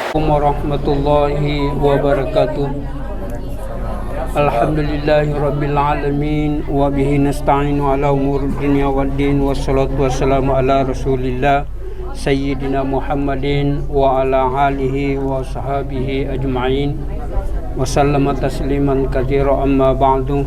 Warahmatullahi wabarakatuh. Alhamdulillahi rabbil alamin wa bihi nasta'inu ala umuri dunya waddin wassalatu wassalamu ala rasulillah sayyidina Muhammadin wa ala alihi wa sahbihi ajma'in wa sallama tasliman katsira amma ba'du.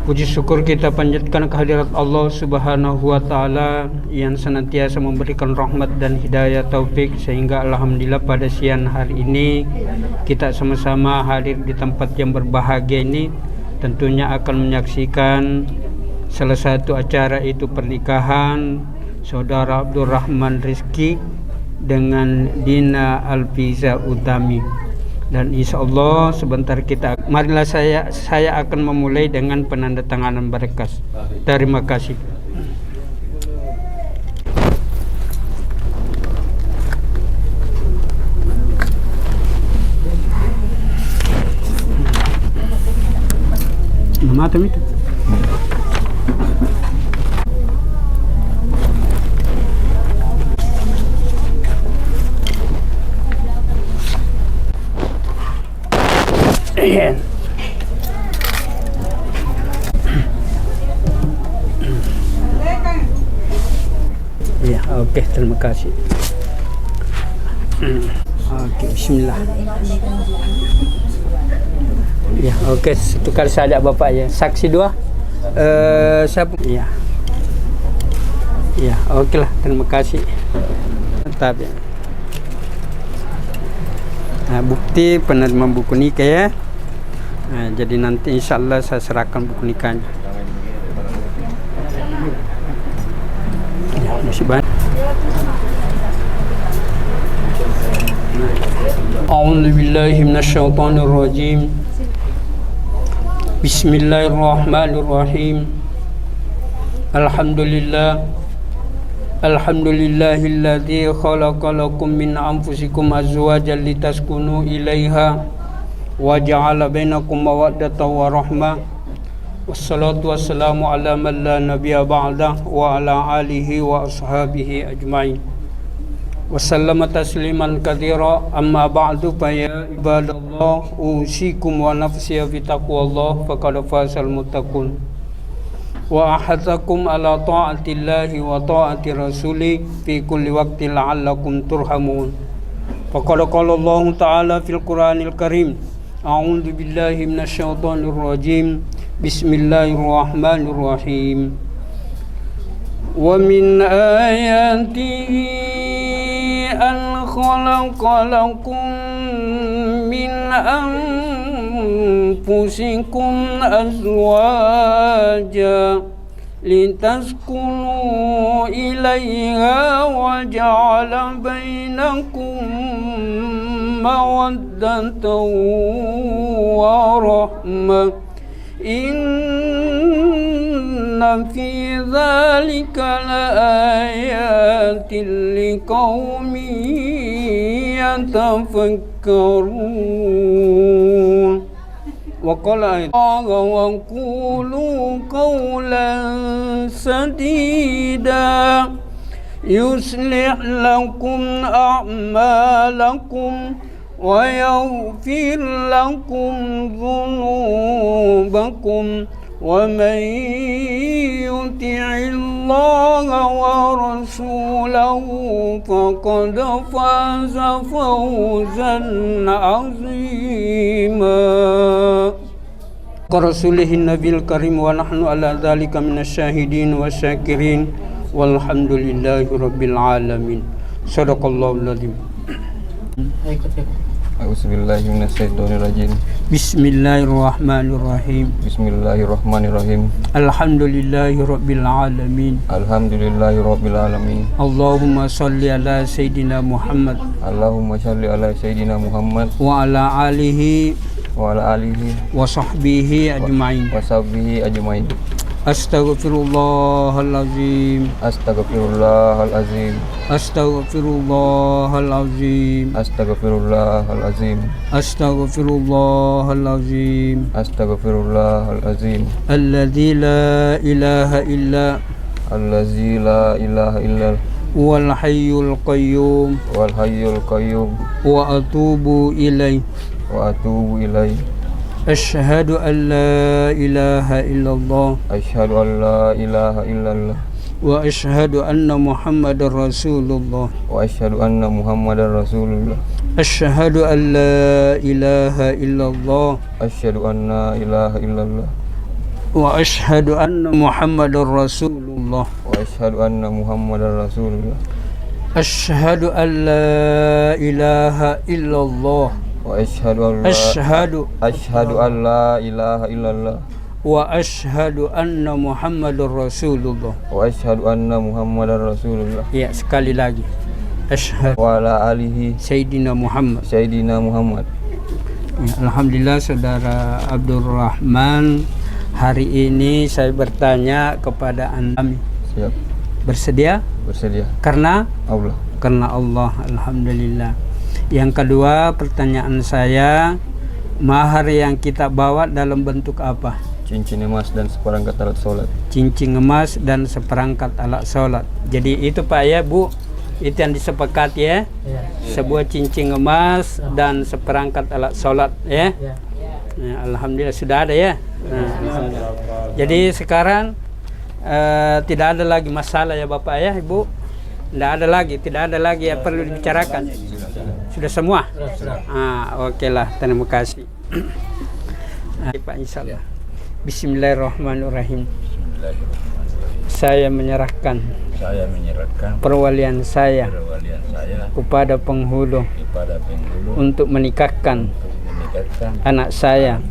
Puji syukur kita panjatkan kehadirat Allah Subhanahu wa taala yang senantiasa memberikan rahmat dan hidayah taufik, sehingga alhamdulillah pada siang hari ini kita sama-sama hadir di tempat yang berbahagia ini, tentunya akan menyaksikan salah satu acara, itu pernikahan saudara Abdurrahman Rizki dengan Dina Alfiza Utami. Dan insya Allah sebentar kita, marilah saya akan memulai dengan penandatanganan berkas. Terima kasih. Mata itu. Ya, oke, terima kasih. Oke, bismillah. Ya, oke, satu kali saja Bapak ya. Saksi dua. Siapa? Ya. Ya, oke lah, terima kasih. Mantap ya. Nah, bukti penerima buku nikah ya. Nah, jadi nanti insya Allah saya serahkan buku nikahnya. Ya, masih banyak. A'udzubillahi minasyaitonirrajim. Bismillahirrahmanirrahim. Alhamdulillahilladzi khalaqalakum min anfusikum azwajan litaskunu ilaiha wa ja'ala bainakum mawaddatan wa rahmah. Wassalatu wassalamu ala man la nabiyya ba'da wa ala alihi wa ashabihi ajma'in. Wasallama tasliman katsira, amma ba'du, fa ya ibadallah usikum wa nafsiya fi taqwallah faqad fazal muttaqun. Wa ahadzakum ala ta'atillahi wa ta'ati rasulih fi kulli waqtin la'allakum turhamun. Faqad qala Allah ta'ala fil Qur'anil Karim, a'udzu billahi minasyaitonir rajim. Bismillahirrahmanirrahim. Wa min ayatihi an khalaqalakum min anfusikum azwaja litaskunu ilaiha wa ja'ala bainakum mawaddatan wa rahmah. Inna fi dzalika laayatin liqaumin yatafakkarun. Wa qala wa qulu qawlan sadida yuslih lakum a'malakum wa yaghfir lakum dhunubakum wa man yuti'illaha wa rasulahu faqad faza fawzan 'azima. Rasulihin nabil karim wa nahnu ala dzalika minasyahidin wasyakirin walhamdulillahi rabbil alamin. Shadaqallahul adzim. A'udzubillahi minasyaitonirrajim. Bismillahirrahmanirrahim. Bismillahirrahmanirrahim. Alhamdulillahi rabbil alamin. Alhamdulillahi rabbil alamin. Allahumma shalli ala sayyidina Muhammad Allahumma shalli ala sayyidina Muhammad wa ala alihi wa ala alihi wa sahbihi ajma'in. wa sahbihi ajmain. Astaghfirullahalazim. Astaghfirullahalazim. Astaghfirullahalazim. Astaghfirullahalazim. Astaghfirullahalazim. Astaghfirullahalazim. Alladzi la ilaha illa Allazi la ilaha illa wal hayyul qayyum wa atubu ilaih. Asyhadu an la ilaha illallah wa asyhadu anna Muhammadar Rasulullah. Asyhadu an la ilaha illallah wa asyhadu anna Muhammadar Rasulullah. Asyhadu an la ilaha illallah Asyhadu an la ilaha illallah wa asyhadu anna Muhammadar Rasulullah. Ya, sekali lagi. Asyhadu wa ala alihi Sayyidina Muhammad. Ya, alhamdulillah saudara Abdurrahman, hari ini saya bertanya kepada Anda. Siap. Bersedia? Karena Allah. Alhamdulillah. Yang kedua, pertanyaan saya, mahar yang kita bawa dalam bentuk apa? Cincin emas dan seperangkat alat sholat. Cincin emas dan seperangkat alat sholat. Jadi itu Pak ya Bu, itu yang disepakati ya. Sebuah cincin emas dan seperangkat alat sholat ya. Ya, alhamdulillah sudah ada ya. Alhamdulillah. Jadi sekarang tidak ada lagi masalah ya Bapak ya Ibu. Tidak ada lagi yang perlu dibicarakan. Sudah semua? Oke lah, terima kasih. Pak insyaallah. Bismillahirrahmanirrahim. Saya menyerahkan perwalian saya kepada penghulu untuk menikahkan anak saya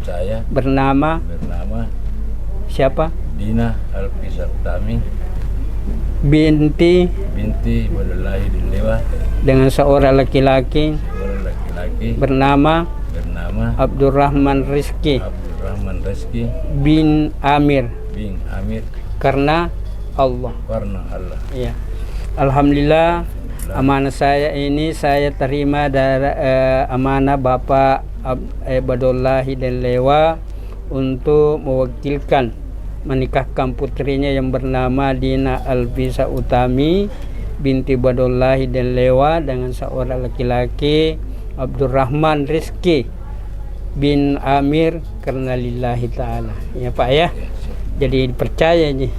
bernama siapa? Dina Alfisa Utami binti Badullahi bin Lewa dengan seorang laki-laki bernama Abdurrahman Rizki bin Amir karena Allah. Ya. Alhamdulillah, amanah saya ini saya terima dari amanah Bapak Badullahi dan Lewa untuk mewakilkan menikahkan putrinya yang bernama Dina Alfisa Utami binti Badullahi dan Lewa dengan seorang laki-laki Abdurrahman Rizki bin Amir karena lillahi ta'ala. Ya Pak ya. Jadi dipercaya nih.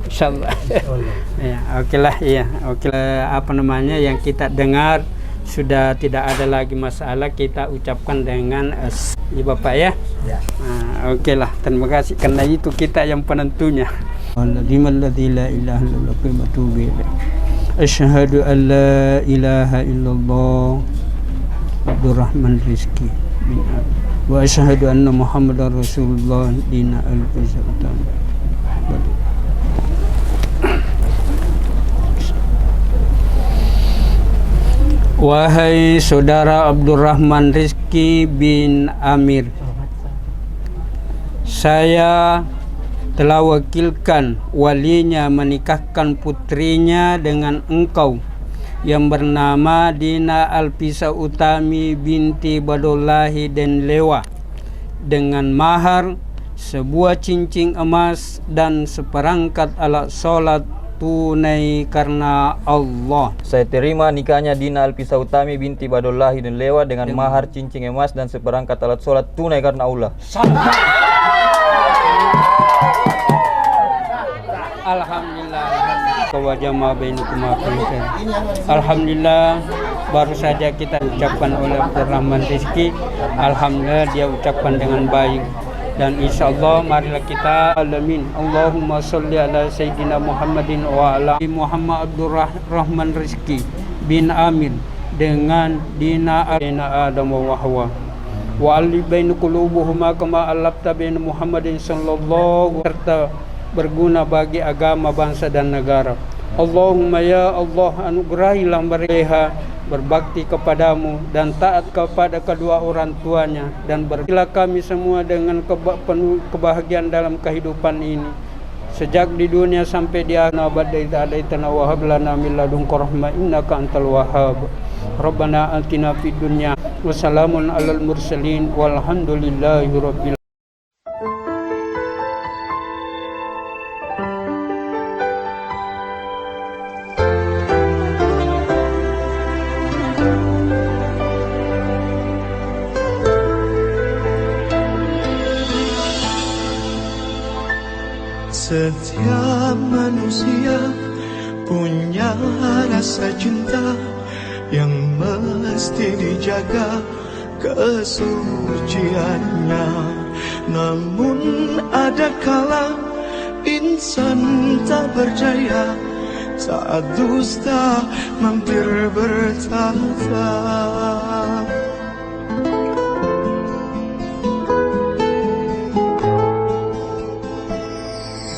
Insyaallah. Ya, oke lah ya. Oke. Apa namanya yang kita dengar sudah tidak ada lagi masalah, kita ucapkan dengan ya Bapak ya. Oke lah, terima kasih karena itu kita yang penentunya. Asyhadu an la ilaha illallah Abdurrahman Rizki bin wa asyhadu anna Muhammadar Rasulullah. Dina Alfisa Utami. Wahai saudara Abdurrahman Rizki bin Amir, saya telah wakilkan walinya menikahkan putrinya dengan engkau yang bernama Dina Alfisa Utami binti Badullahi dan Lewa dengan mahar sebuah cincin emas dan seperangkat alat sholat tunai karena Allah. Saya terima nikahnya Dina Alfisa Utami binti Badullahi dan Lewa dengan mahar cincin emas dan seperangkat alat sholat tunai karena Allah. Alhamdulillah. Alhamdulillah, baru saja kita ucapkan oleh Abdurrahman Rizki. Alhamdulillah dia ucapkan dengan baik. Dan insyaallah marilah kita alamin. Allahumma sholli ala Sayyidina Muhammadin wa ala Muhammad Abdurrahman Rizki bin Amir dengan Dina Adam wa Hawa wa ali bain qulubuhuma kama alafta bain Muhammadin sallallahu serta berguna bagi agama, bangsa dan negara. Allahumma ya Allah, anugerahilah mereka berbakti kepadamu dan taat kepada kedua orang tuanya, dan berilah kami semua dengan penuh kebahagiaan dalam kehidupan ini sejak di dunia sampai di akhir abad. Adaitana wa hab lana min ladunka rahmah innaka antal wahhab. Rabbana atina fid dunya wa salamun alal mursalin walhamdulillahi rabbil Setiap manusia punya rasa cinta yang mesti dijaga kesuciannya. Namun ada kala insan tak berdaya saat dusta mampir bertata.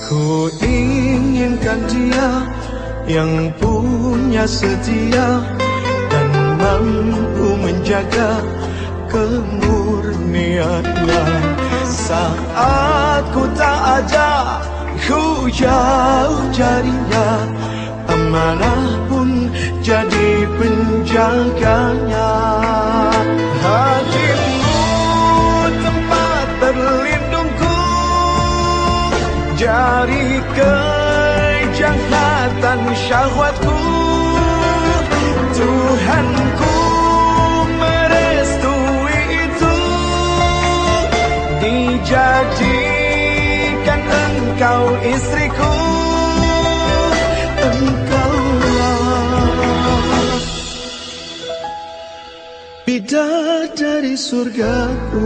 Ku inginkan dia yang punya setia dan mampu menjaga kemurniannya. Saat ku tak ada, ku jauh jarinya, amanah pun jadi penjaganya. Hatimu tempat berlindungku, jari kejahatan syahwatku. Tuhanku merestui itu, dijadikan engkau istriku. Engkaulah bidadari surgaku.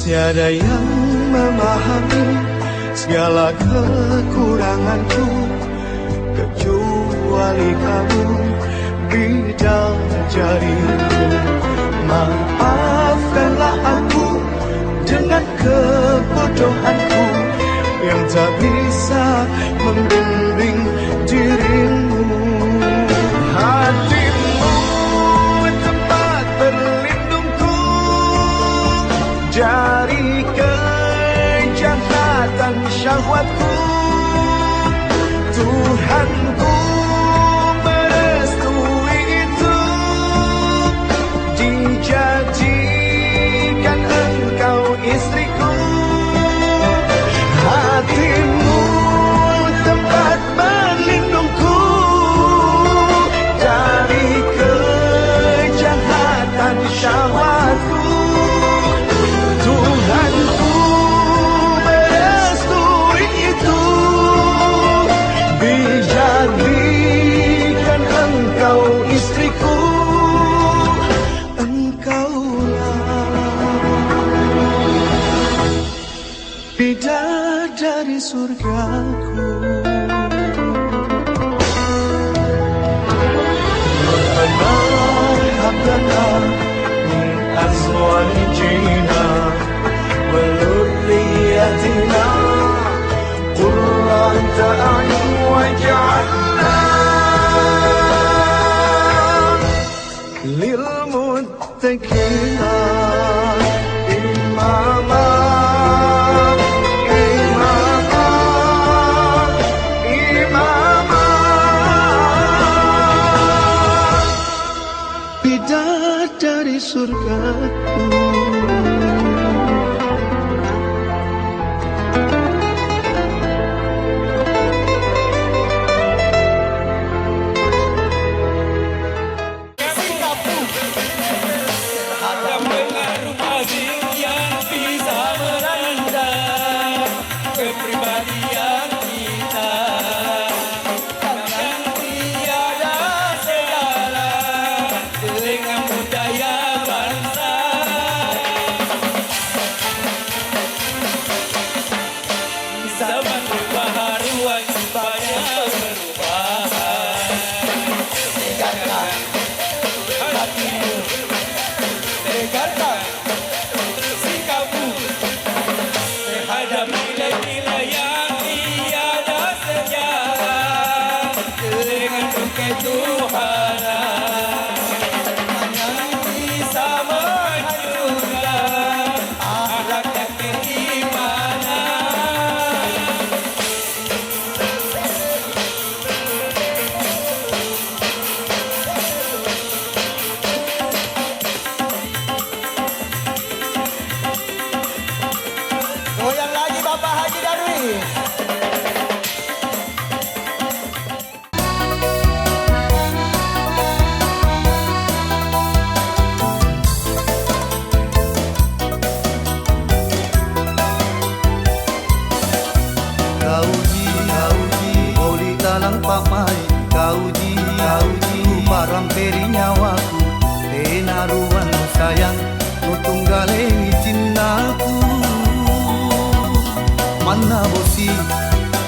Tiada yang memahami segala kekuranganku kecuali kamu, bidadariku. Maafkanlah aku dengan kebodohanku yang tak bisa membimbing dirimu. Hatimu tempat berlindungku, jari kejahatan syahwatku. Tuhanku merestui itu, dijadikan engkau istriku. Hatimu tempat berlindungku dari kejahatan syahwatku. Tuhanku merestui itu, dijadikan engkau istriku. Engkaulah bidadari surgaku. Rabbana hab lana min azwajina wa dhurriyyatina qurrata a'yun waj'alna lil muttaqina imama. Bidadari surgaku. Dengan budaya bangsa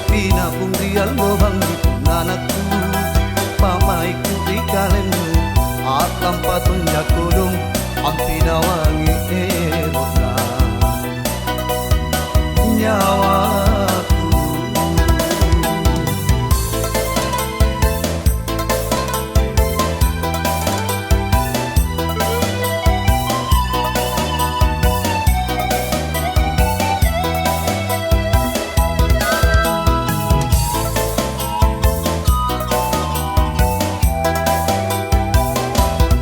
pinapung real lobang anakku pamaiku ikalenu alam patun jakodong ampinawangi erona nyawaku.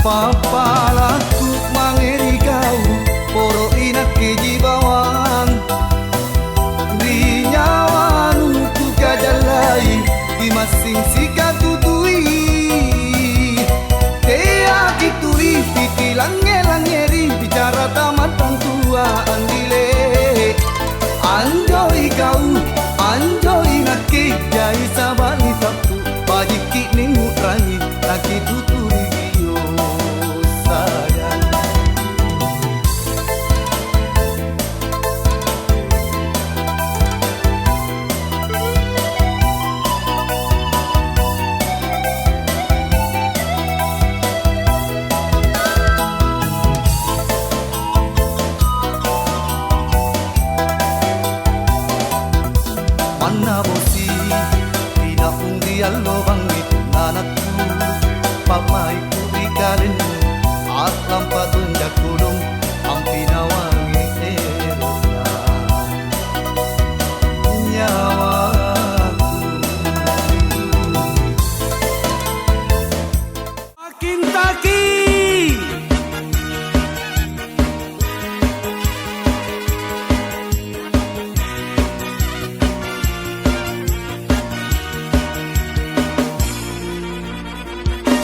Papalaku mangeri kau poro inak keji bawang di nyawanu ku kajalai di masing sika tutui tea kituri titi langeri bicara tamatang tua andile anjoi kau anjoi nak kejai sabali tapu bajiki ningu rangi laki tuturi sayang. Mana bosi pinapung dia lobang itu anakku pamaiku ikalenu alam patun jakodong ampinawangi erona nyawaku. Makin taki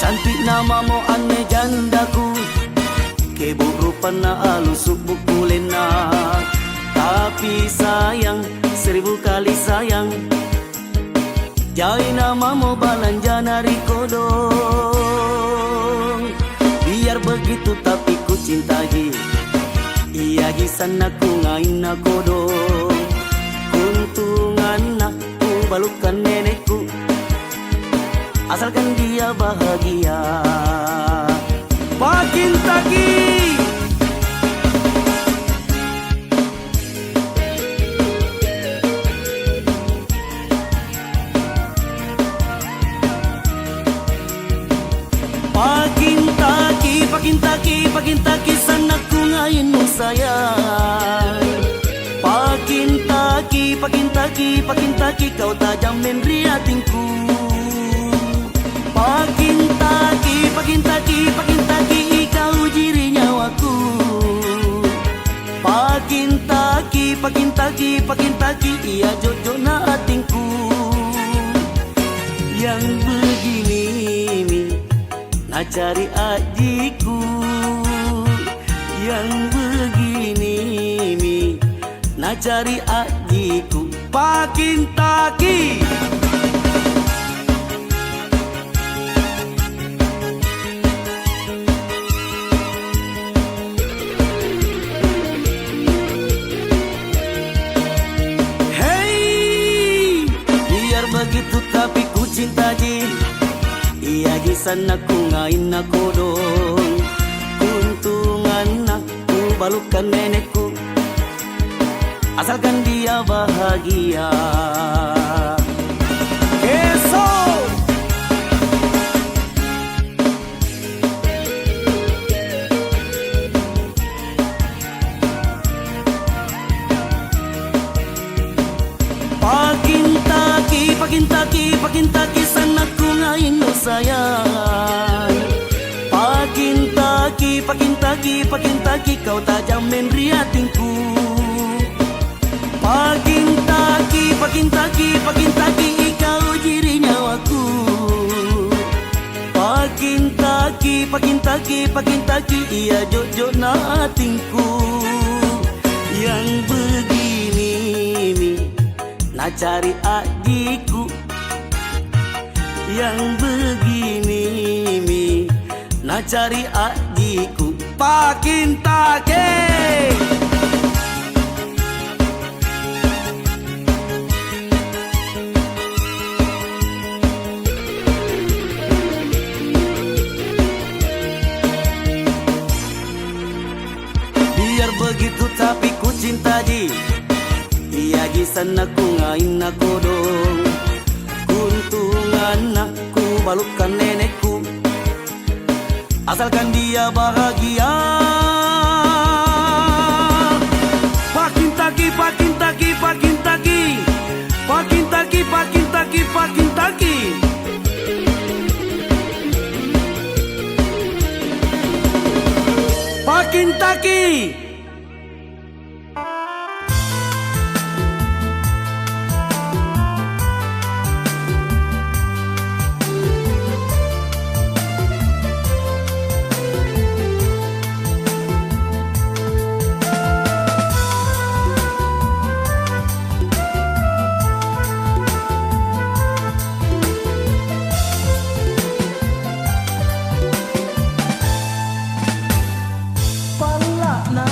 cantik namamu aneh jandaku keburupan na alusuk bukulena tapi sayang 1000 kali sayang jai namamu balanjana rikodong biar begitu tapi ku cintai iya gisan aku ngain kodong kuntungan aku balukan nenekku asalkan dia bahagia. Makin taki pakin taki sanakku ngayon mo sayang. Pakin taki kau tajam memberi hatiku. Pakin taki kau jiri nyawaku. Pakin taki ia jojo na hatiku. Yang begini mi nak cari ajiku. Yang begini mi nak cari ajiku. Pakin taki begitu tapi ku cinta ji. Iya di sana ku ngain aku dong. Kuntungan aku balukan nenekku. Asalkan dia bahagia. Esok Pakin taki sanakku ngain mo sayang. Pakin taki kau tajam memberi hatiku. Pakin taki kau jiri nyawaku. Pakin taki ia jojo na hatiku. Yang begini mi nak cari adikku. Yang begini mi nak cari adikku. Pakin taki biar begitu tapi ku cinta ji. Iya ji sana ku ngain aku dong. Kuntungan aku balukkan nenekku, asalkan dia bahagia. Pakintaki, pakintaki, pakintaki, pakintaki, pakintaki, pakintaki. Pakintaki. Pala na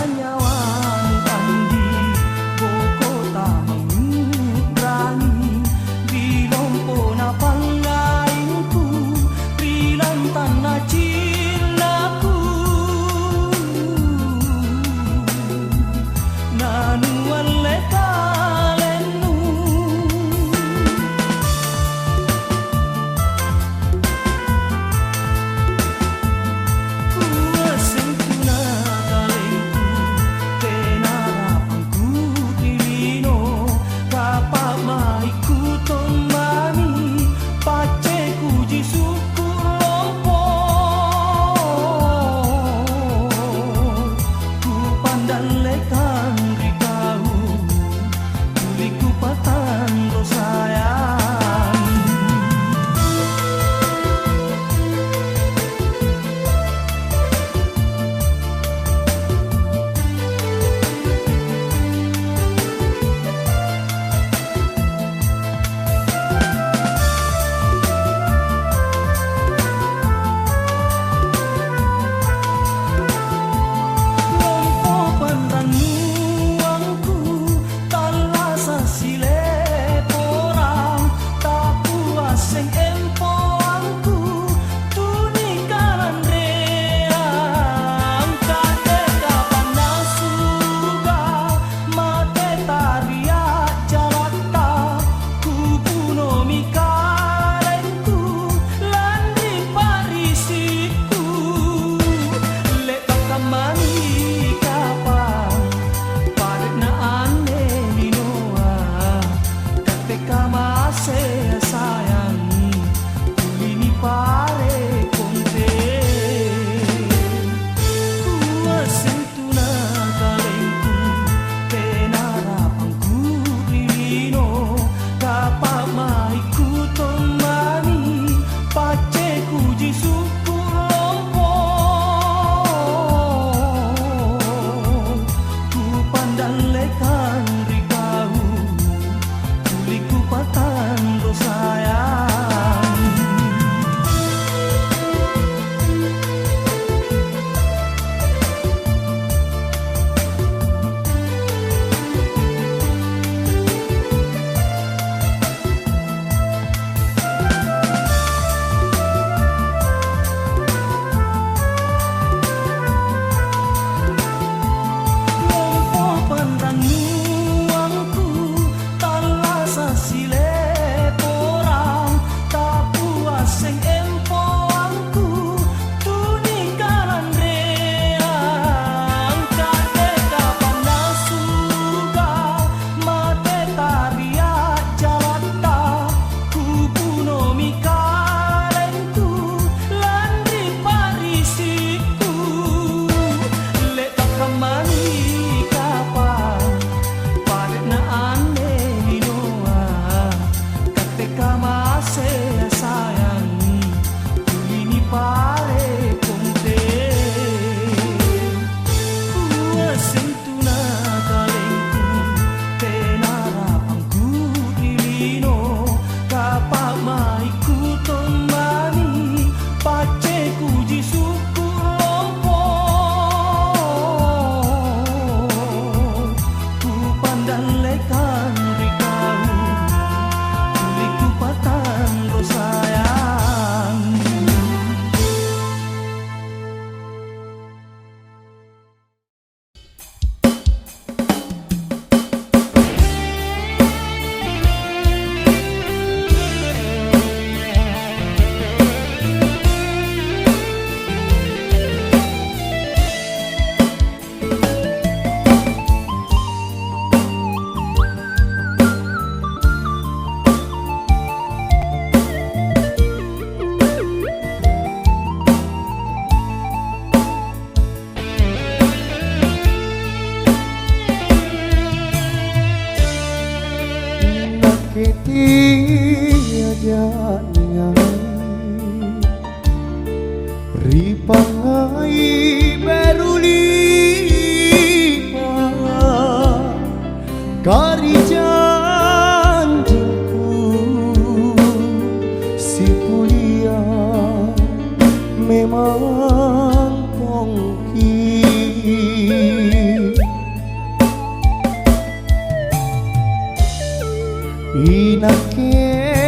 aja ningali ripangai berulipa kari janjingku si pulia memang kongki inakeni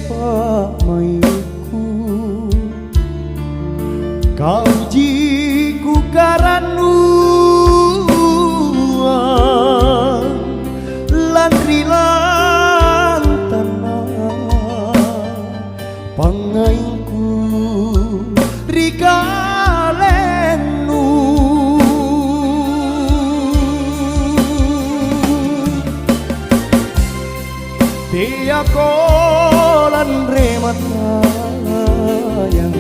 pamaiku kau jiku karanuan lan rilantana pangainku rikalenu dia kolan remata yang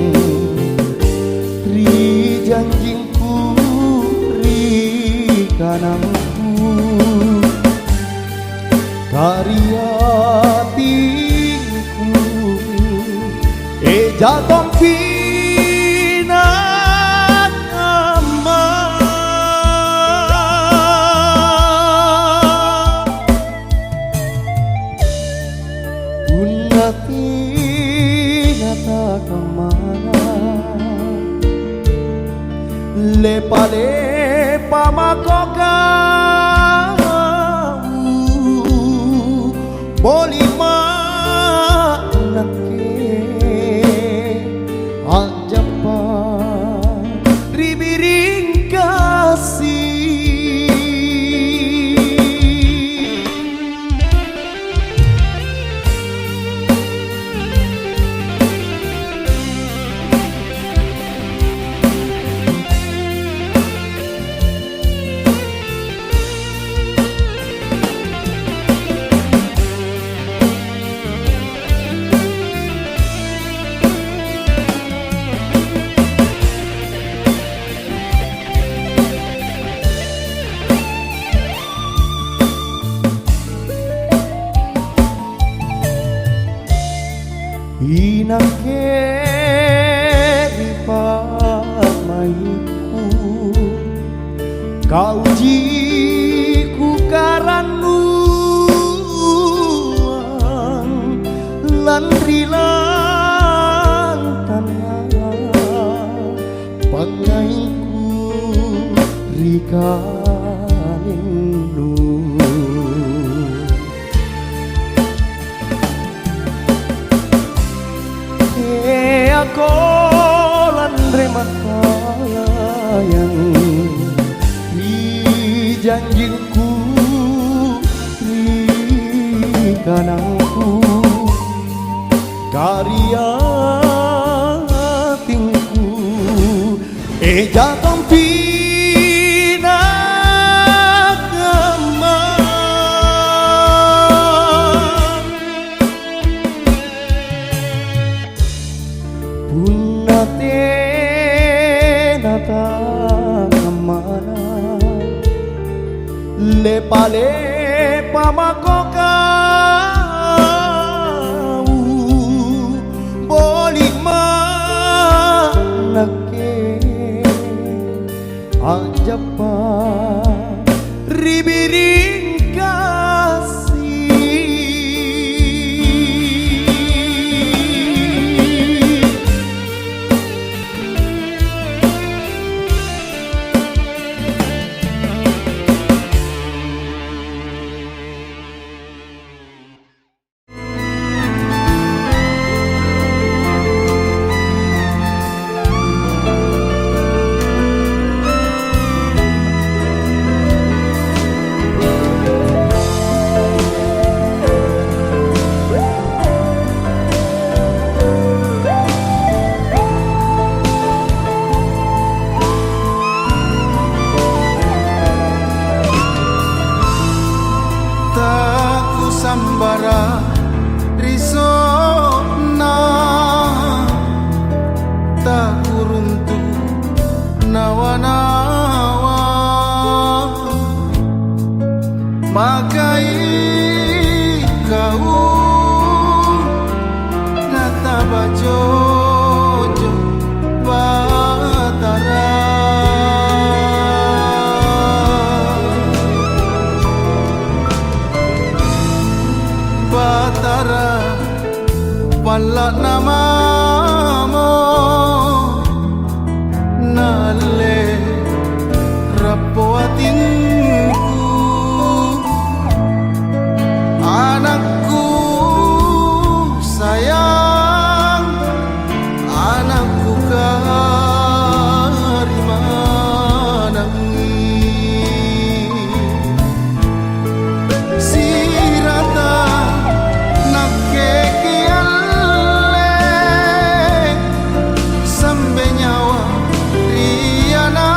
ri janjingku ri kanangku karya tingku jatom pinan ama unati nata kamana lepa makoka bolima nake ajapa ribiring kasih inakeri pamaiku kau jiku karanuan lan rilantana pangaiku rikalenu aku landre mata yang di janjingku di kanangku karya tingku jatong pina lepa makoka bolima nake ajapa ribiring kasih sambara risona tak kuruntu nawa-nawa makai namamu nale rapo atinku anakku sayang anakku karimanangi sirata nakekialle sambe nyawa rianakku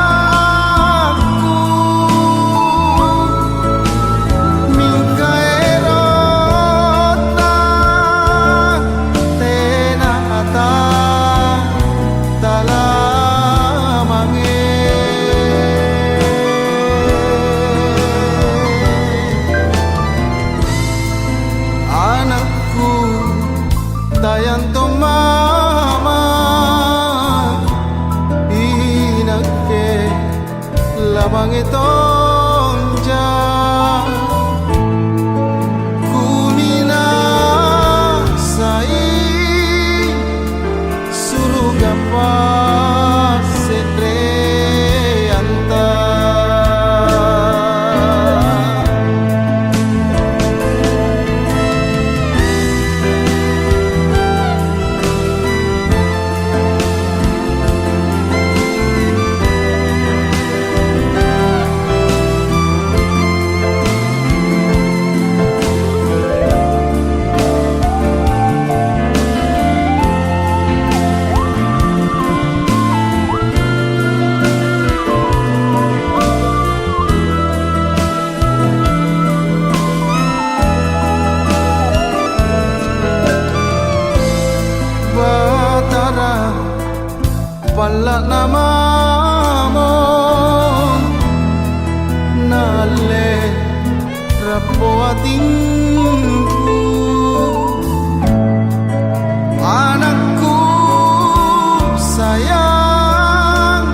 mingkaerota tenata talamange anakku tayanto mama inakke lamange tonja kumina sai suruga pasetre anta batara palla namamu nale rapo atinku anakku sayang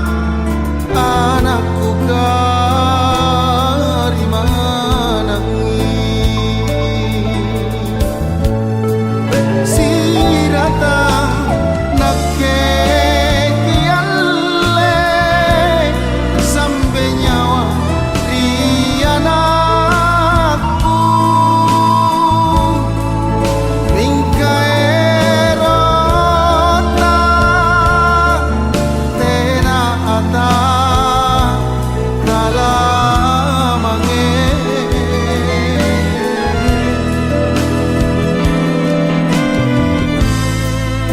anakku karimanangi sirata nakekialle sambe nyawa rianakku mingkaerota tenata talamange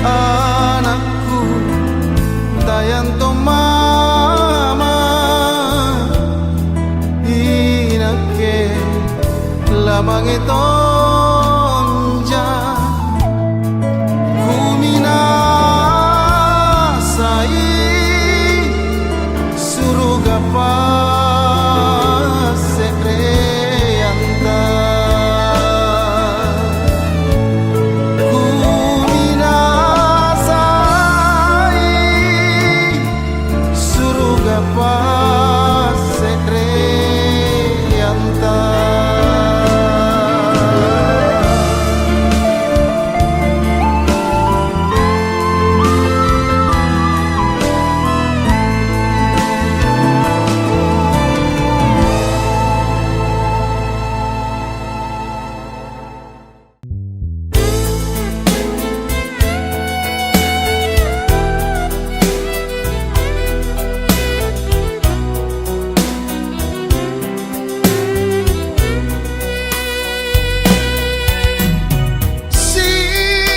anakku tayanto mama inakke lamange tonja kumina sai suruga pasetre anta kumina sai suruga pasetre anta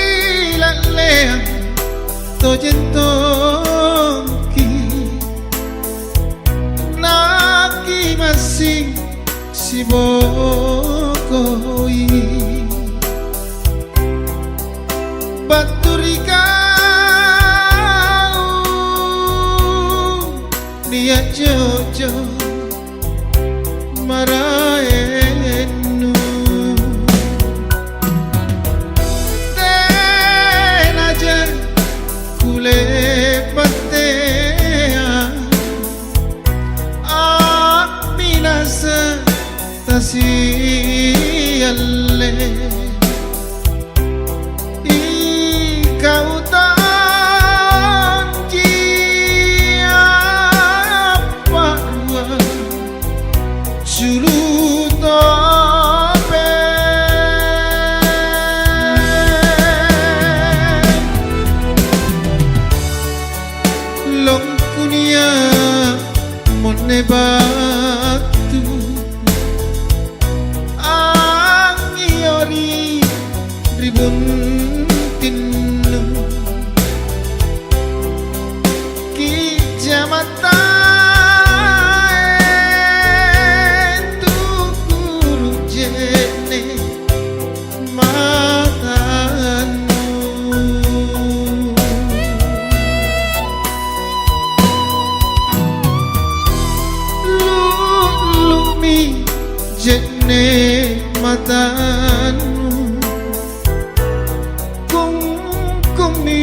silalea toyentoki naki masing sibokoi baturikau dia jojo maraenu tenaja kule patea minasa tasiyalle Julutope Longkunia Mone batu Angiori Ribun tinu Ki jamata Tukuru jene Matanu Lumi jene matanu Kumi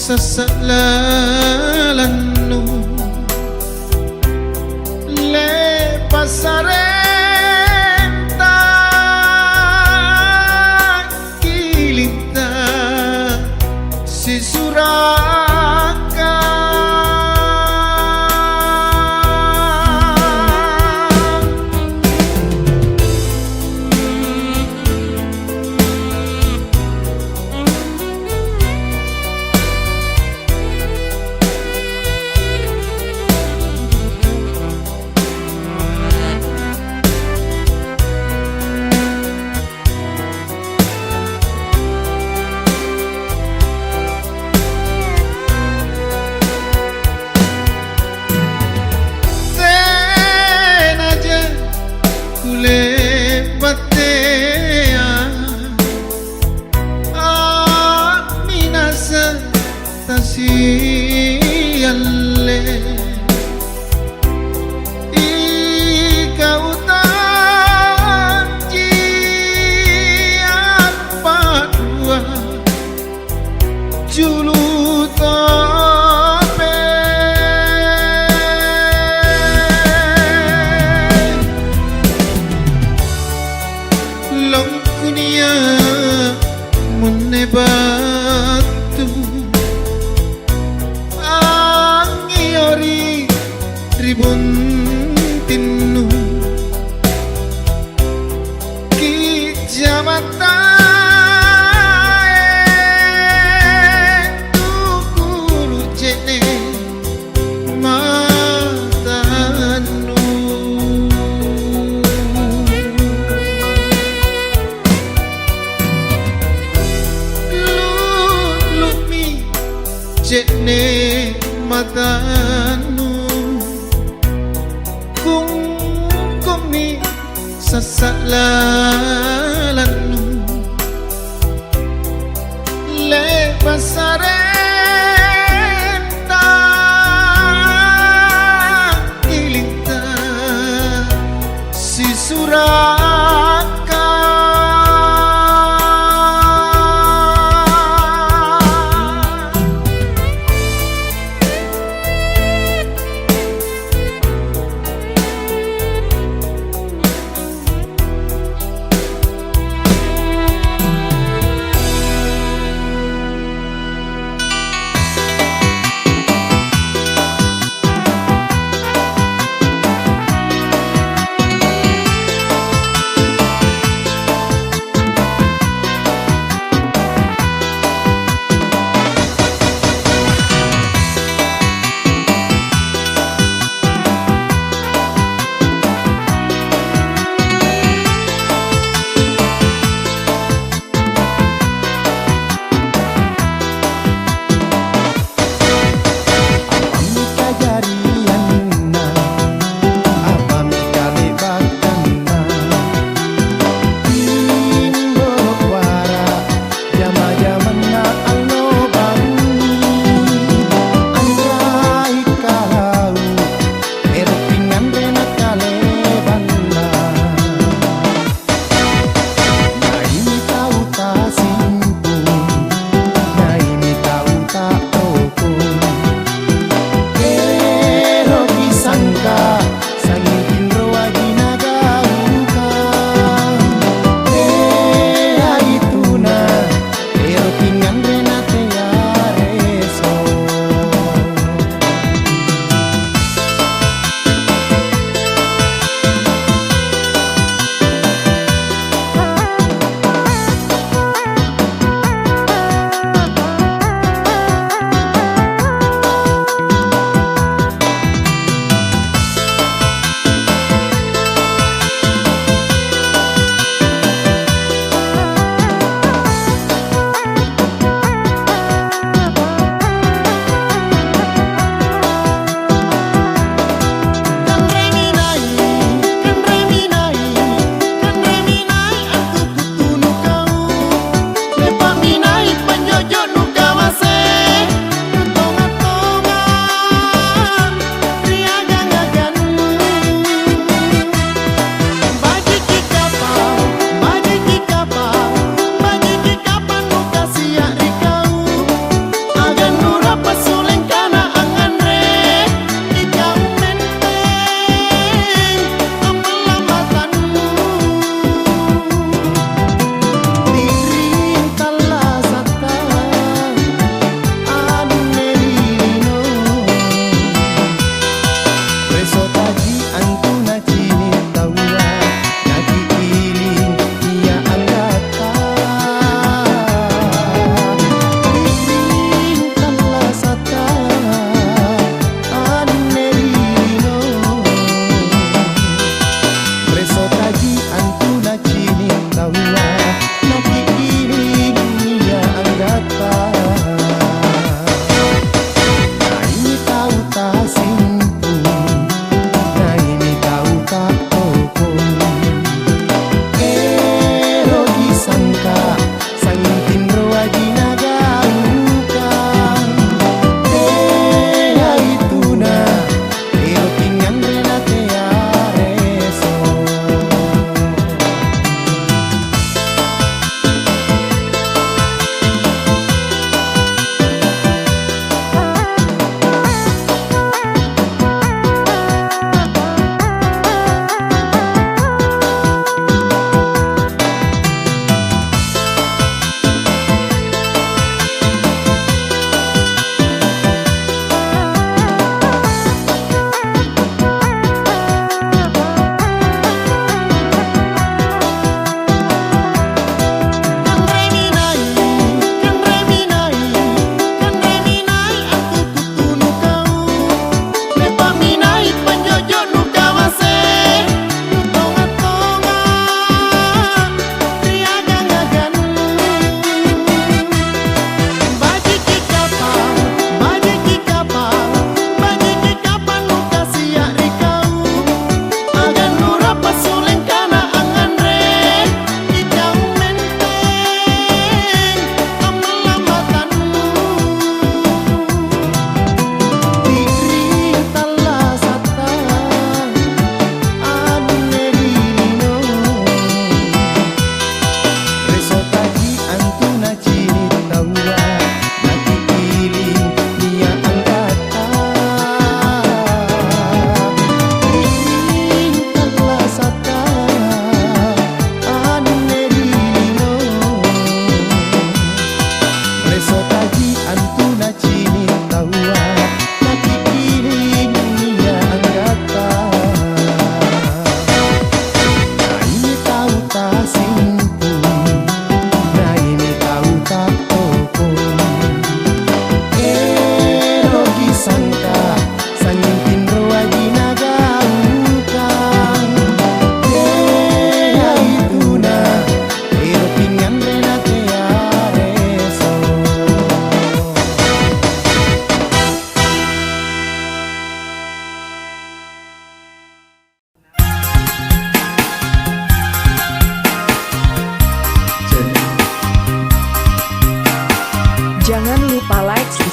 sasalalanu Le pasarenta Kilinta Si suraka Longkunia Mone batu Angiori Ribun tinu Ki jamata Tukuru jene Matanu Lumi jene matanu Kumi sasalalanu Le pasarenta Ilinta Si suraka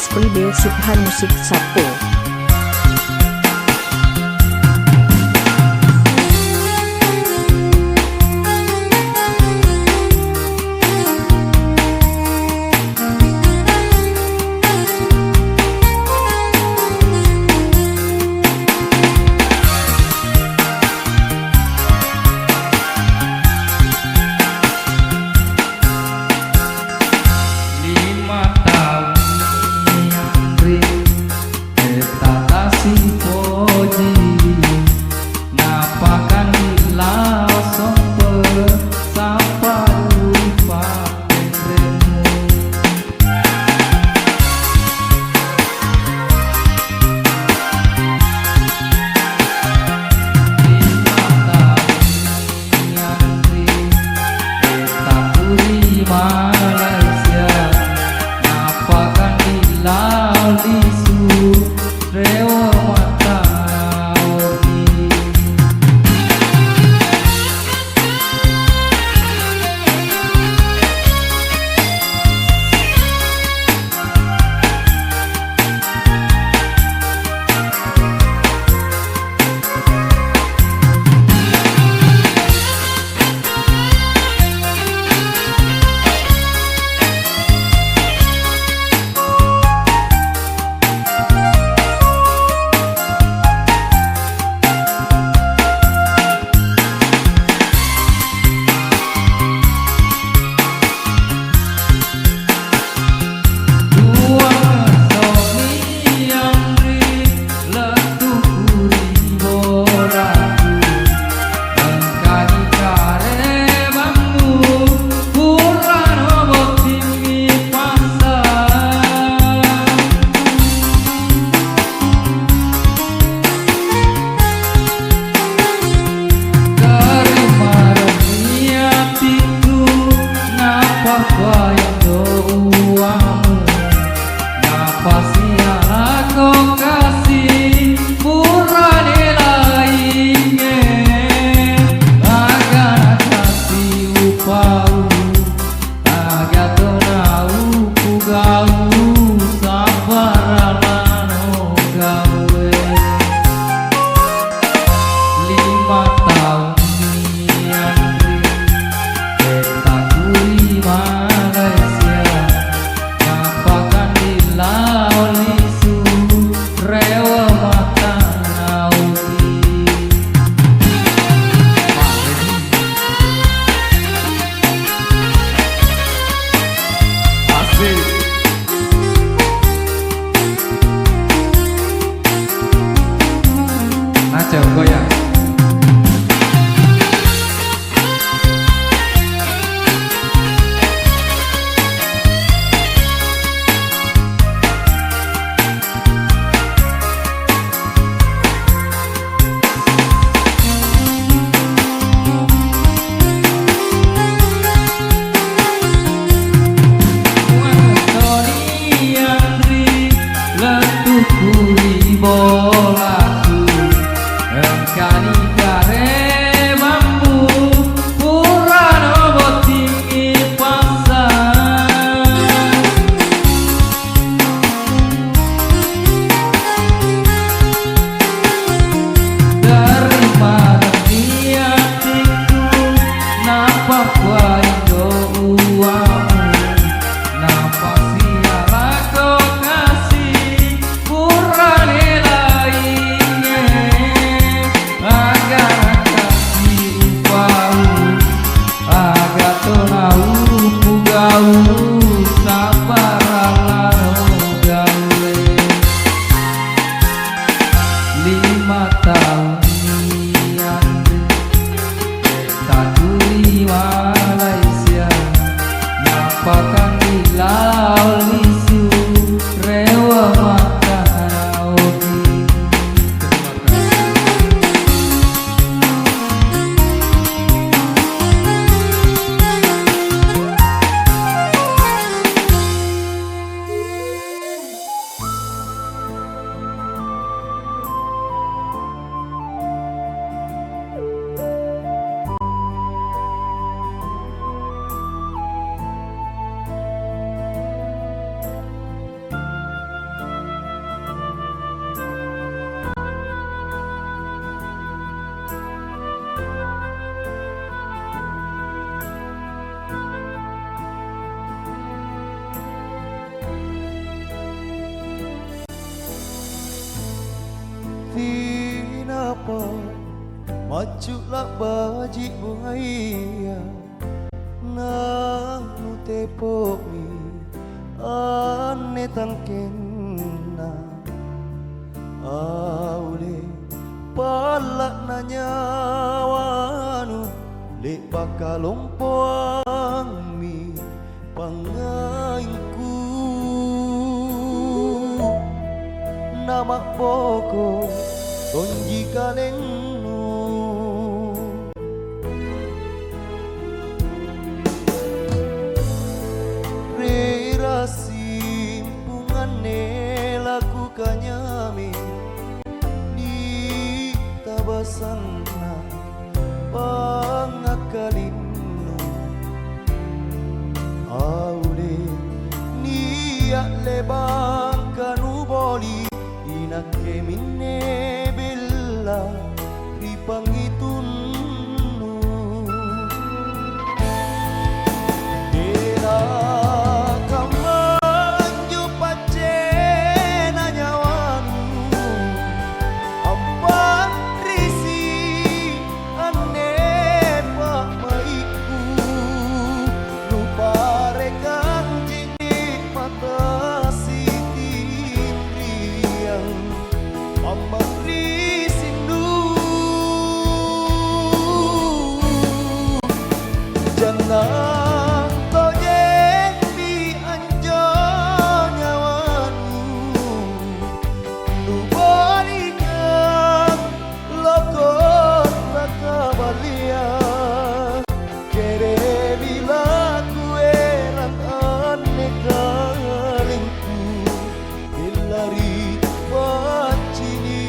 Pribe Subhan Musik Sapo. Cuklah baji buaya Nah nutepomi Ane tangkena Aule palak nanya wanu Lek bakalompoang mi pangainku Nama poko tonji kalengnu Rera simpungane lakukannya mi Di tabasana pangakalinu Aule niat lebang kanuboli Inake minne bella ripangitunu Dela kamanju pacena nyawanu Apa risi ane pak maiku Lupa rekan jingit mata siti indriang Pamari sindu Jangan tojek di anjo nyawanu Nu balikan lokot takabalia Kere bila kue ratan nekalingku Hilari wacinimu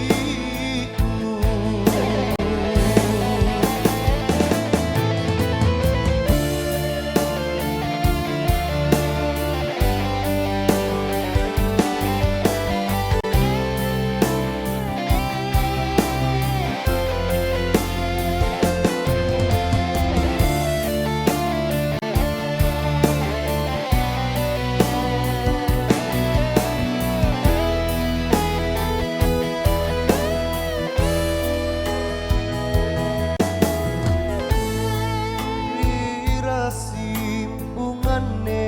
Rira simpungane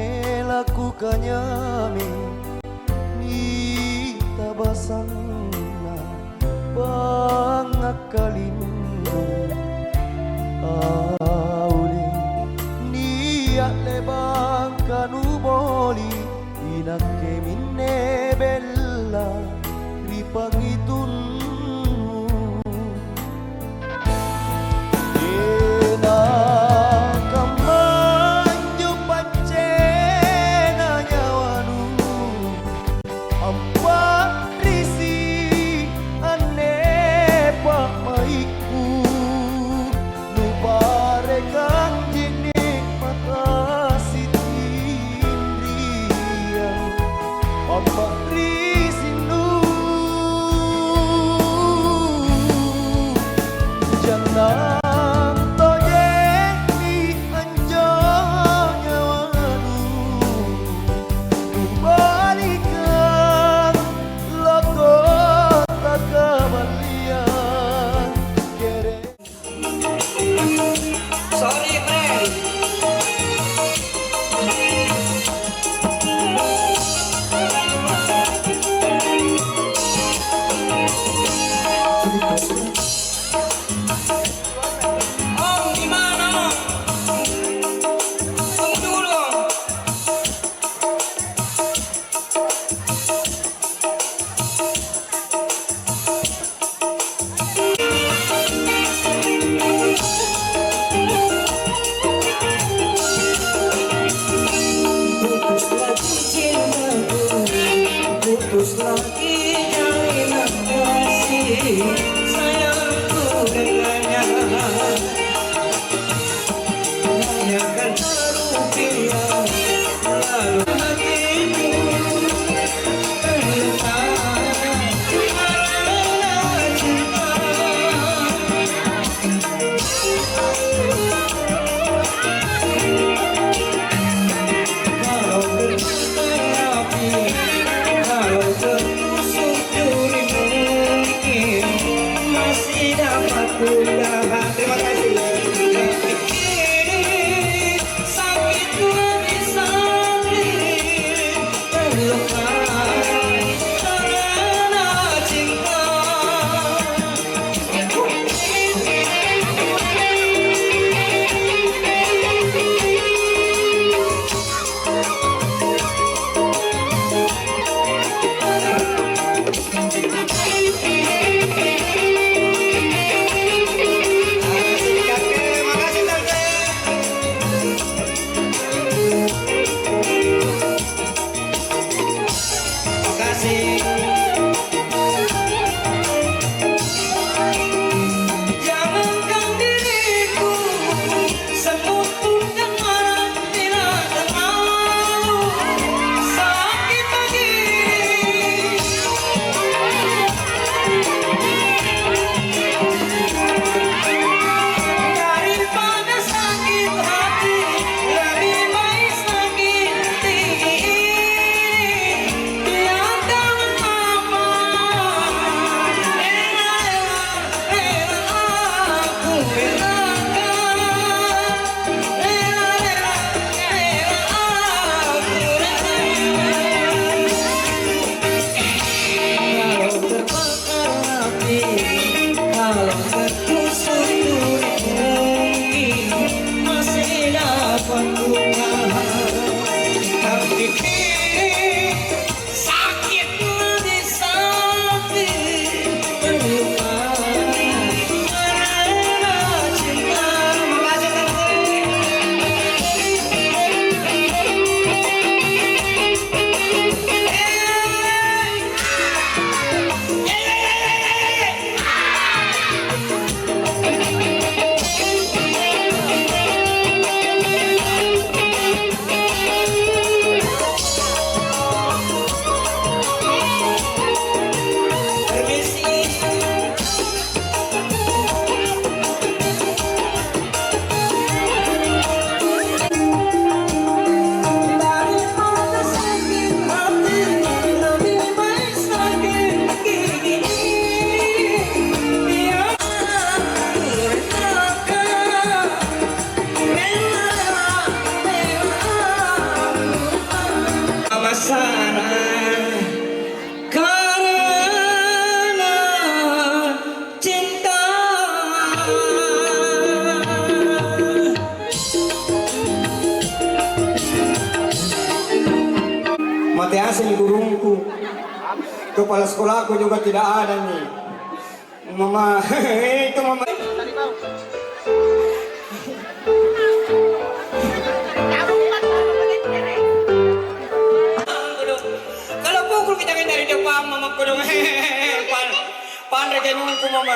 lakukannya mi Ni tabasana pangakalinu Aule niat lebang kanuboli Inake minne bella ripangitunu Dena kamanju pacena nyawanu Apa risi ane pak maiku Lupa rekan jinik mata siti indriang Apa risindu Jangan tojek di anjo nyawanu Nu balikan lokot takabalia Kere Sorry, friend. Om, gimana? Tunggu dulu. Putus lagi cintaku, putus lagi jalinan kasih sayangku dengannya. Hanya karena rupiah, lalu hatiku terluka karena cinta. Kalau berterapi, kalau tertusuk duri mungkin masih dapat ku nih gurungku. Kepala sekolahku juga tidak ada nih. Mama, itu mama. Kalau pukul kita dari depan mama kodong. Pandai kayak nungku mama.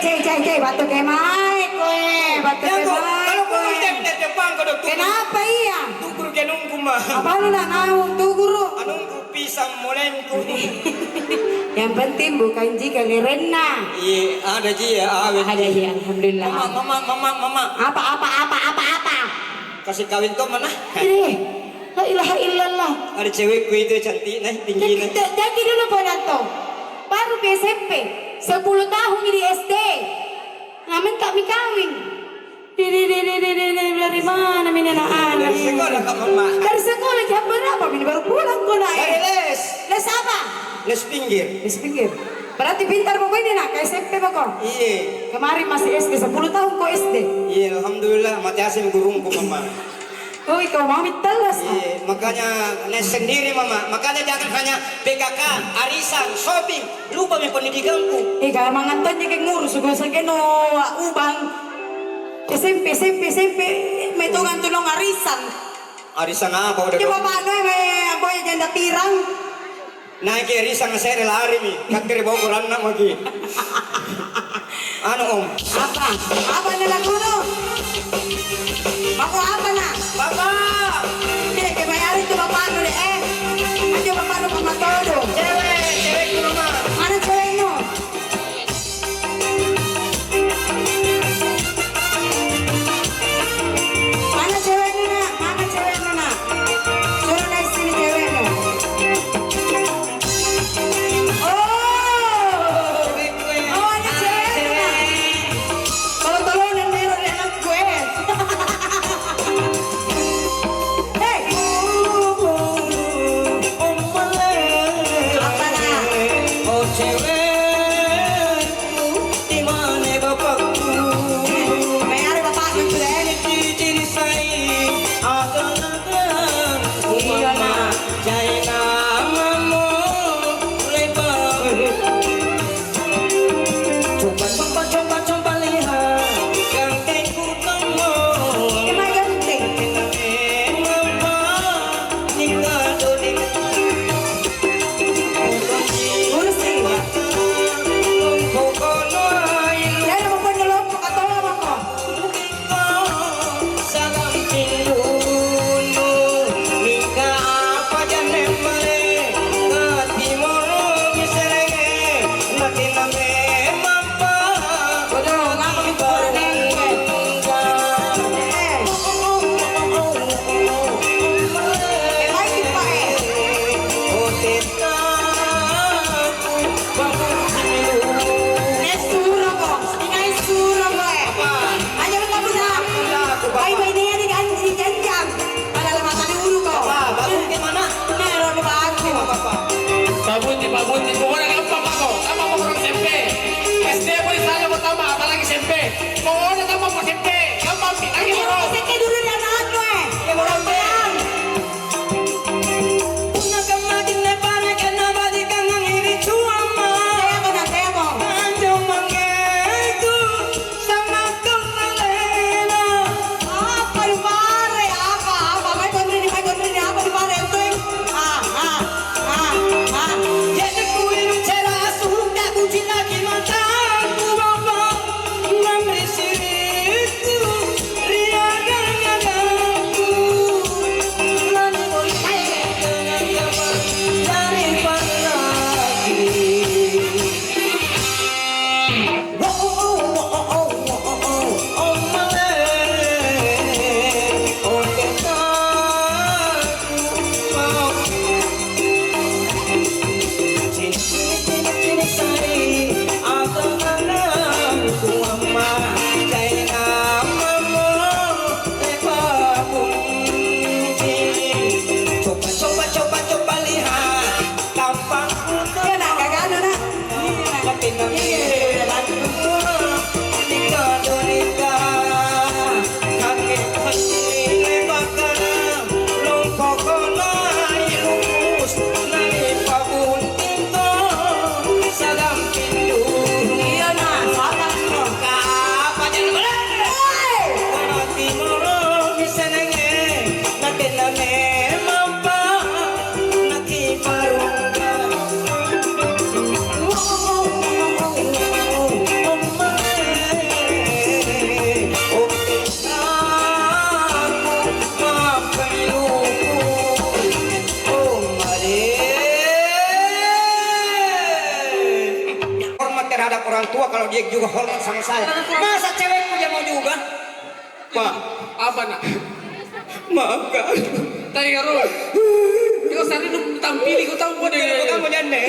Cek, batu kemai kowe, batu kemai Kalau pukul kowe. kita dari depan kodong. Kenapa iya? Tukur kayak nungku mah. Apa lu nak ngawung tuh guru? Anungku pisang molenku. Yang penting bukan jika lirena. Iya, ada ji ya, awet. Ada ya, alhamdulillah. Mama. Apa? Kasih kawin tuh mana? Ini, la ilaha illallah. Ada cewekku itu cantik, nah tinggi nah. Jadi dulu Bonato, baru di SMP, 10 tahun di SD. Ngamen tak mi kawin. Dari mana min anak-anak? Dari sekolah kak mama. Dari sekolah jam berapa? Min baru pulang kau nak. Dari les. Les apa? Les pinggir. Les pinggir. Berarti pintar mau ini nak ke SMP mau kau? Iya. Kemarin masih SD, 10 tahun kau SD. Iya, alhamdulillah mati asin gurungku mama. Oh, kau mau telas. Iya, makanya les sendiri mama. Makanya jangan hanya PKK, arisan, shopping, lupa mi pendidikanku. Kalau manganton dia ngurus gue sekeno ubang. SMP, metungan tulong arisan. Arisan apa udah? Coba paano may boy janda tirang. Naik ke arisan saya lari mi. Kakir bawa kurang nak lagi. Ano om? Apa na lang kuno? Ako apa na? Papa! Kaya mayari ito paano ni Ano paano pamatodo? Cewek ko mama. Ano cewek no? Mana cewek no na? Suruh na sini cewek no. Oh, ano cewek no na? Tolong-tolong meron na anak gue. Hey! Apa na? Oh cewekku, di mana bapakku? Mayari bapak ng cewek. Ciri-ciri saya akan Iya na. jaya namamu lebar. Coba lihat gantengku kamu. Kaya ganting. Mama, nikah doni. Urus sih. Kokono orang tua kalau dia juga hormat sama saya. Masa cewekku dia mau juga? Pak, Apa nak? maafkan. Tadi karo. Kau sari nu tampili kau tahu pada. Kamu jane.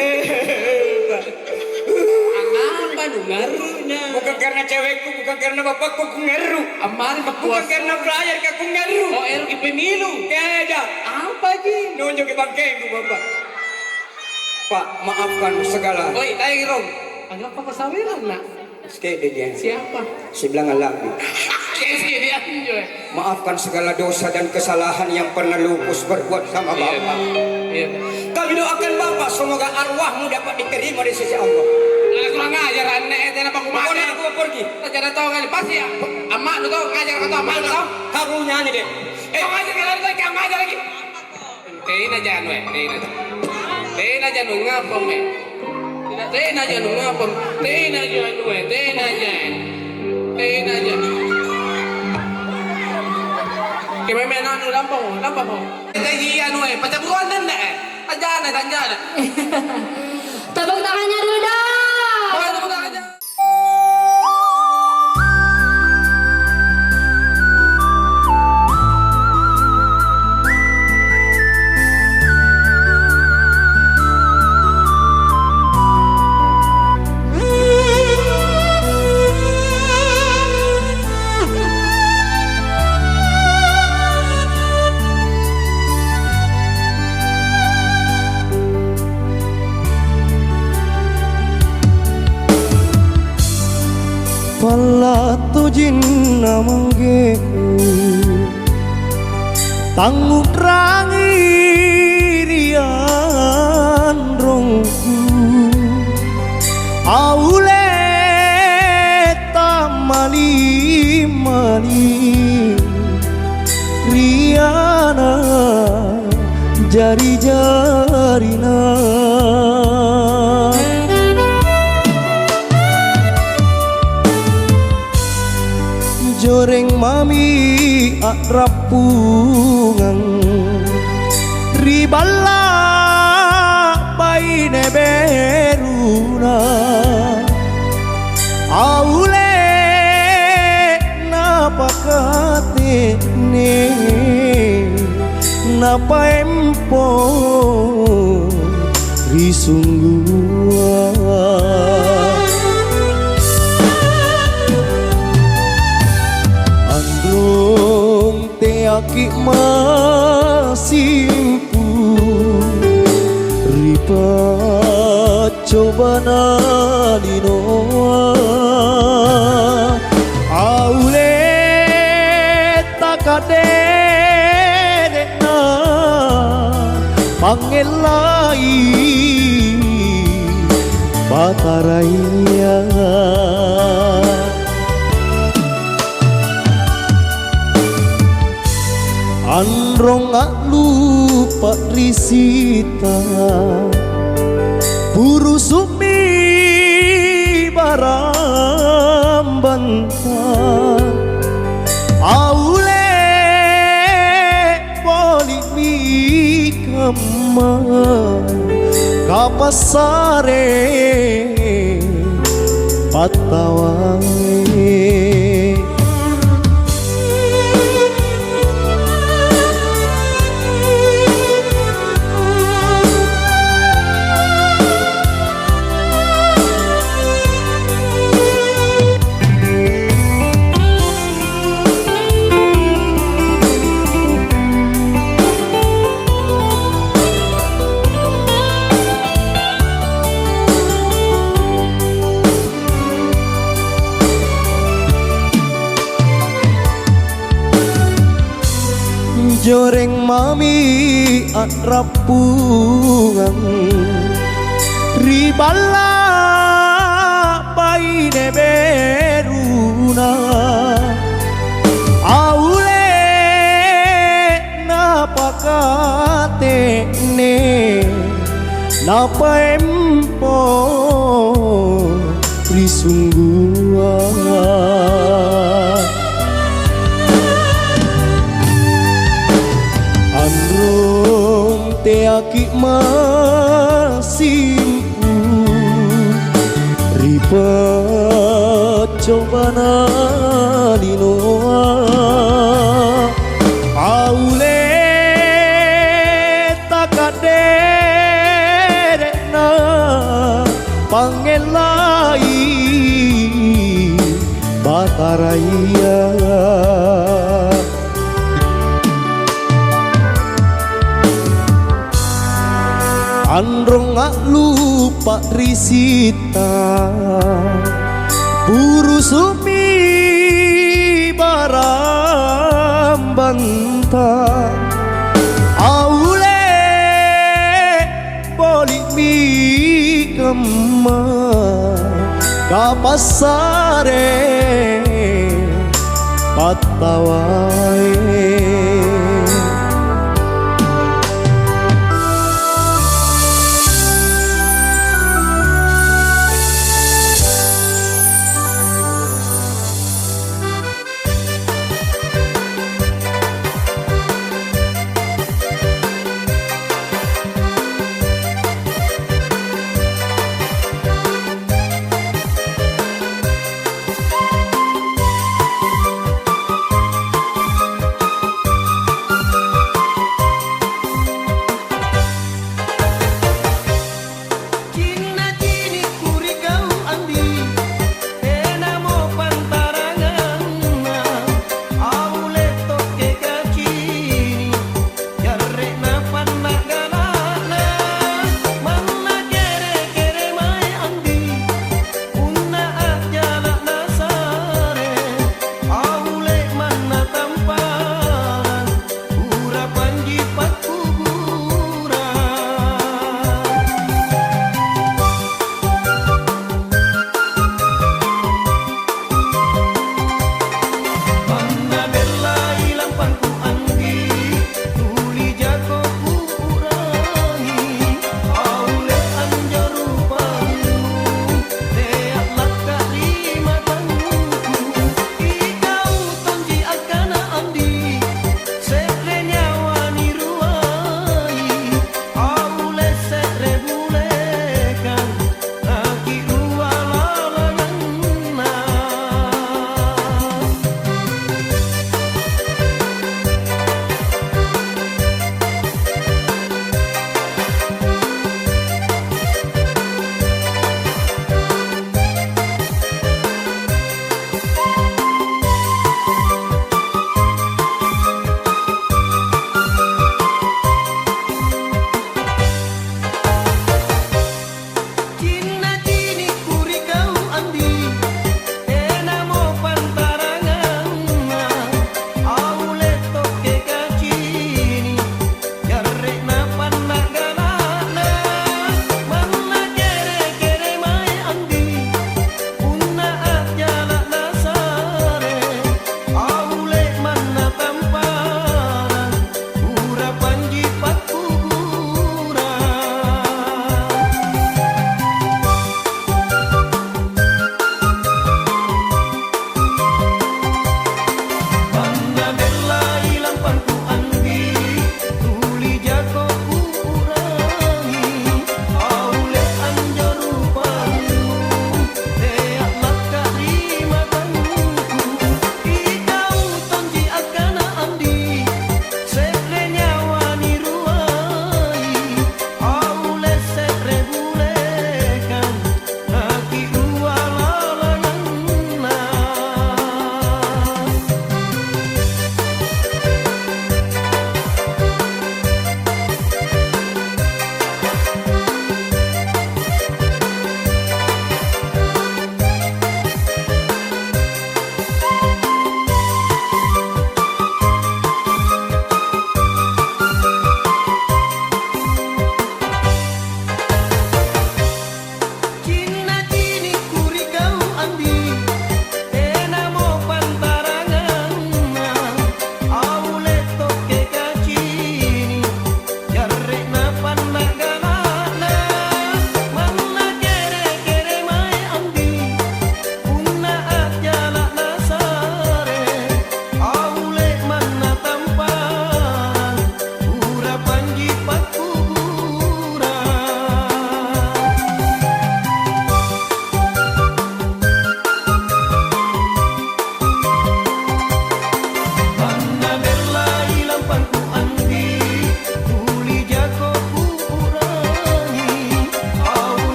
Apa nu ngaruhnya? Bukan karena cewekku, bukan karena bapakku ku ngeru. Amar Bukan berpuasa. karena pelayan ku ngeru. Oh eru di pemilu. Keda. Apa ji? Nunjuk ke bangkengku bapak. Pak, maafkan segala. Oi, tadi karo. Ano pa kasawiran nak? Sekali dia. Siapa? Si bilang lagi. Keski dia anjo. Maafkan segala dosa dan kesalahan yang pernah lupus berbuat sama Iya. bapak. Iya. Kami doakan bapak semoga arwahmu dapat diterima di sisi Allah. Nah, kurang ajar aneh itu apa kumaha. Pokoknya aku pergi. Tak ada tahu kan pasti ya. Amak lu tahu ngajar kata amak lu tahu. Kamu nyanyi deh. Ngajar kan lagi kamu ngajar lagi. Tein aja anu tein aja. Tein aja nu ngapa me. Tidak tein aja nu ngapa. Tein aja anu tein aja. Tein aja. Kemana anu lampau. Lagi anu macam bukan tanda Aja na. Tepuk tangannya dulu dong. Bukan tepuk tangan aja. Pala tu jinna mangge tanggung rangi rian rongku aule tamali riana jari-jarina joreng mami akrapungan ribala paine beruna aule napakate ne napa empo risunggua aki masimpu ripa coba nalinoa aule takadena pangelai bataraya Androng gak lupa risita Buru sumi barang bantah Aule boli mi kama Kapasare patawange joreng mami akrapungan ribala paine beruna aule napakate ne napa empo risunggua te aki masimpu ripa bana linoa aule takaderena pangelai bataraya androng ngak lupa risita buru sumi barambanta aule boli mi kemma kapasare patawai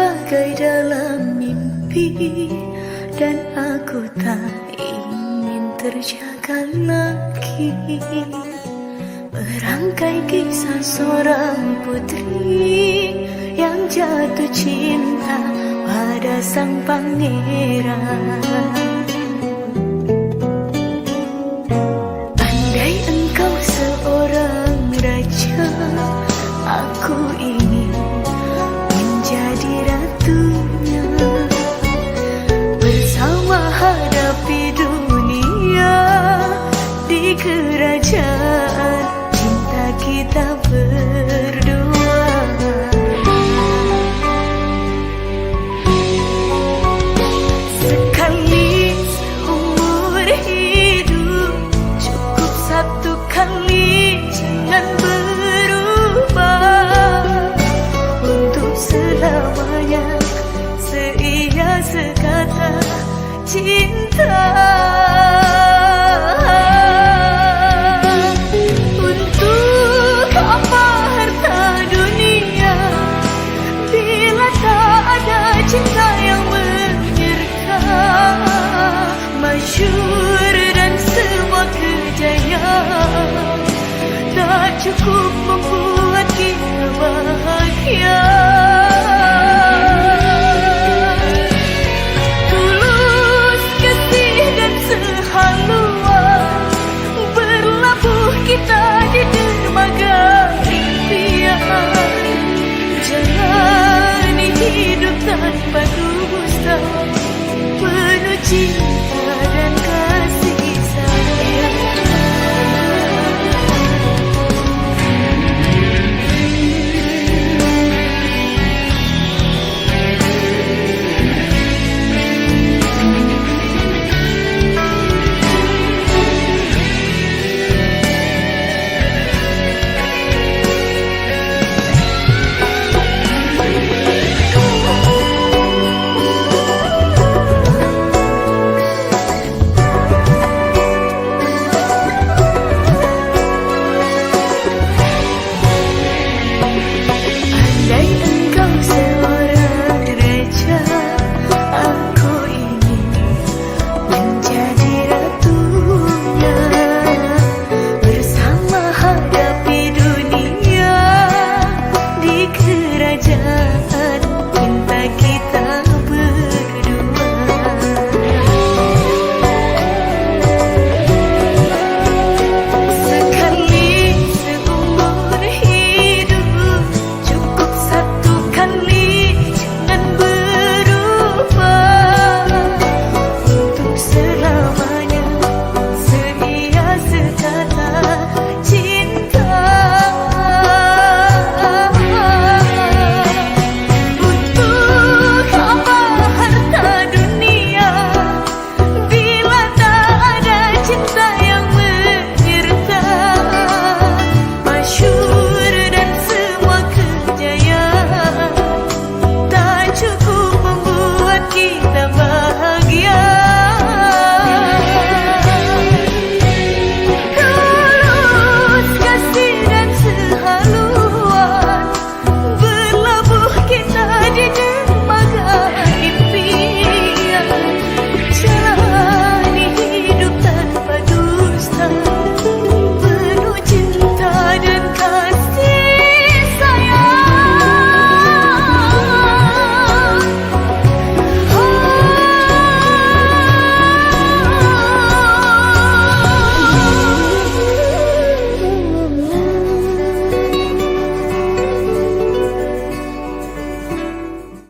bagai dalam mimpi, dan aku tak ingin terjaga lagi. Merangkai kisah seorang putri yang jatuh cinta pada sang pangeran. Andai engkau seorang raja, aku ingin menjadi ratunya. Bersama hadapi dunia di kerajaan cinta kita berdua. Sekali seumur hidup, cukup satu kali, jangan berubah. Untuk selamanya seia sekata cinta. Untuk apa harta dunia bila tak ada cinta yang menyertai. Masyhur dan semua kejayaan tak cukup membuat kita bahagia.